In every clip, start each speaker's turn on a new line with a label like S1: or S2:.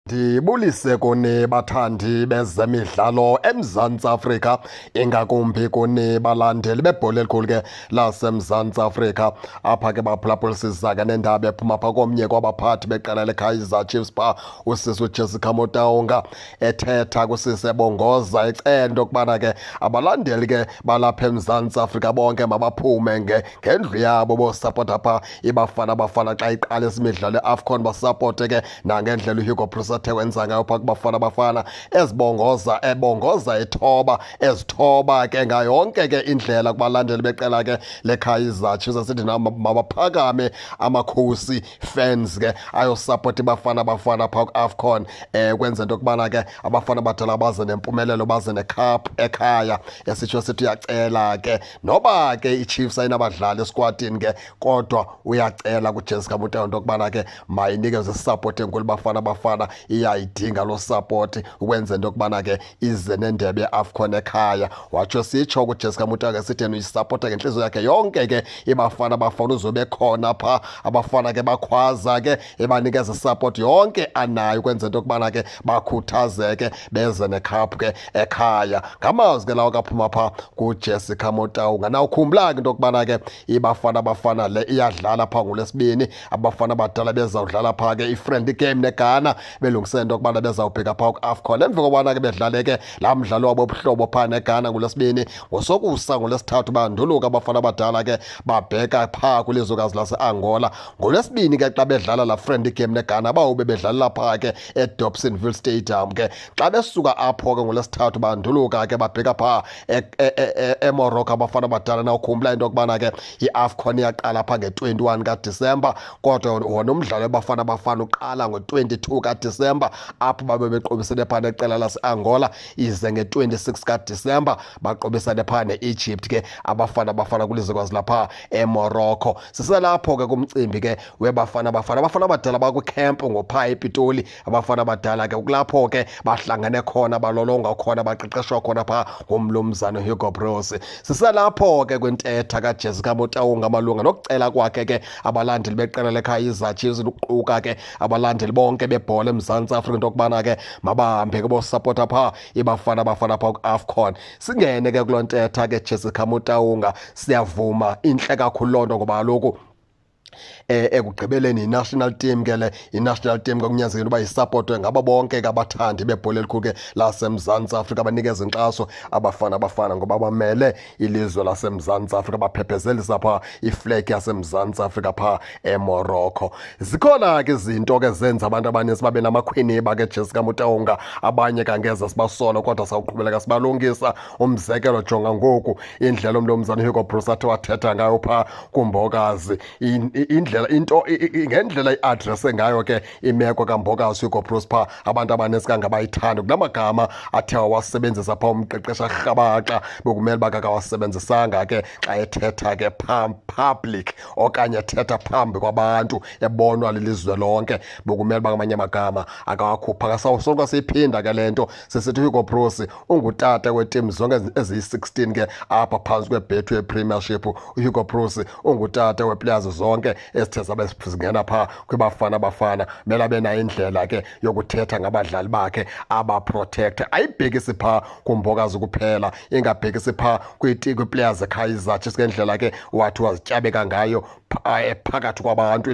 S1: Ndibulise kuni bathandi bezemidlalo eMzantsi Afrika, ingakumbi kuni balandeli bebhola elikhulu ke laseMzantsi Afrika. Apha ke baphulaphulisisa ke nendaba ephuma phaa komnye kwabaphathi beqela leKaizer Chiefs phaa usisi uJessica Motaunga ethetha kusisi ebongoza ecela into yokubana ke abalandeli ke balapha eMzantsi Afrika bonke mabaphume ngendlu yabo bosapota phaa iBafana Bafana xa iqalisa imidlalo eAFCON basapote ke nangendlela uHugo Broos athe wenza ngayo phaa kuBafana Bafana ebongoza ezithoba ke ngayonke ke indlela kubalandeli beqela ke leKaizer Chiefs asithi mabaphakame amakhosi fans ke ayosapota iBafana Bafana phaa kuAFCON kwenza into yokubana ke abafana badala baze nempumelelo baze necup ekhaya yasitsho sithi uyacela ke noba ke iChiefs ayinabadlali esquadini ke kodwa uyacela kuJessica Motaunga into yokubana ke mayinikeze support enkulu iBafana Bafana iyayidinga lo support ukwenza into yokubana ke ize nendebe yeAFCON ekhaya. Watsho sitsho kuJessica Motaunga sithi yena uyisupporta ngenhliziyo yakhe yonke ke iBafana Bafana uzobe khona phaa abafana ke bakhwaza ke ebanikeza support yonke anayo ukwenza into yokubana ke bakhuthazeke beze necup ke ekhaya. Ngamazwi ke lawo kaphuma phaa kuJessica Motaunga. Nawukhumbula ke into yokubana ke iBafana Bafana le iyadlala phaa ngolwesibini, abafana badala bezawudlala phaa ke i-friendly game neGhana belungisela into yokubana bezawubheka phaa ku-AFCON. Emva kokubana ke bedlale ke laa mdlalo wabo obuhlobo phaa neGhana ngolwesibini, ngosokusa ngolwesithathu banduluka abafana badala ke babheka phaa kwilizwekazi lase-Angola. Ngolwesibini ke xa bedlala laa friendly game neGhana bawube bedlalela phaa ke eDobsonville Stadium ke. Xa besuka apho ke ngolwesithathu banduluka ke babheka phaa eMorocco abafana badala. Nawukhumbula into yokubana ke i-AFCON iyaqala phaa nge-21 kaDisemba kodwa wona umdlalo weBafana Bafana uqala ngo-22 kaDisemba apho babe beqobisene phaa neqela lase-Angola, ize nge-26 kaDisemba baqobisane phaa ne-Egypt ke abafana Bafana kwilizwekazi lapha eMorocco. Siselapho ke kumcimbi ke weBafana Bafana. Abafana badala bakwicamp ngophaa ePitoli. Abafana badala ke kulapho ke bahlangane khona balolonga khona baqeqeshwa khona phaa ngumnumzana Hugo Broos. Siselapho ke kwintetha kaJessica Motaunga malunga nokucela kwakhe ke abalandeli beqela leKaizer Chiefs ukuquka ke abalandeli bonke bebhola eMzantsi Afrika into yokubana ke mabahambe ke bosapota phaa iBafana Bafana phaa ku-AFCON. Singene ke kuloo ntetha ke Jessica Motaunga. Siyavuma intle kakhulu loo nto ngoba kaloku ekugqibeleni i-national team ke le i-national team kwakunyanzelekile uba isapotwe ngabo bonke ke abathandi bebhola elikhulu ke laseMzantsi Afrika banikeza inkxaso abafana Bafana ngoba bamele ilizwe laseMzantsi Afrika baphephezelisa phaa iflegi yaseMzantsi Afrika phaa eMorocco. Zikhona ke izinto ke zenza abantu abaninzi babe namakhwiniba ke Jessica Motaunga, abanye kangeza sibasola kodwa sawuqhubeleka sibalungisa. Umzekelo jonga ngoku indlela umnumzana Hugo Broos athe wathetha ngayo phaa kuMbokazi, ngendlela i-adresse ngayo ke imeko kaMbokazi Hugo Broos phaa abantu abaninzi kangabayithandi kula magama athe wawasebenzisa phaa umqeqesha Rhabaxa bekumele uba kakawasebenzisanga ke xa ethetha ke public okanye ethetha phambi kwabantu ebonwa lilizwe lonke, bekumele uba ngamanye amagama akawakhupha. Kasawusoloko siyiphinda ke le nto sisithi Hugo Broos ungutata wetim zonke eziyi-16 ke apha phantsi kwebhethu yePremiership. uHugo Broos ungutata weplayers zonke ezithe zabe zingena phaa kwiBafana Bafana. Mele abe nayo indlela ke yokuthetha ngabadlali bakhe abaprotecte, ayibhekisi phaa kuMbokazi kuphela, ingabhekisi phaa kwii-players eKaizer Chiefs ngendlela ke wathi wazityabeka ngayo phakathi kwabantu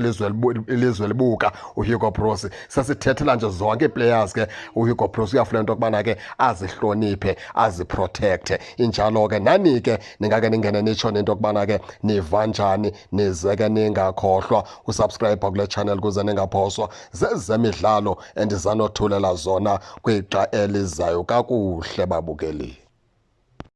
S1: ilizwe libuka uHugo Broos. Sesithethela nje zonke ii-players ke uHugo Broos uyafuna into yokubana ke azihloniphe aziprotecte. Injalo ke nani ke ningake ningene nitsho nento yokubana ke niva njani, nize ke ningakhohlwa usubscribe kule channel kuze ningaphoswa zezemidlalo endizanothulela zona kwixa elizayo. Kakuhle babukeli.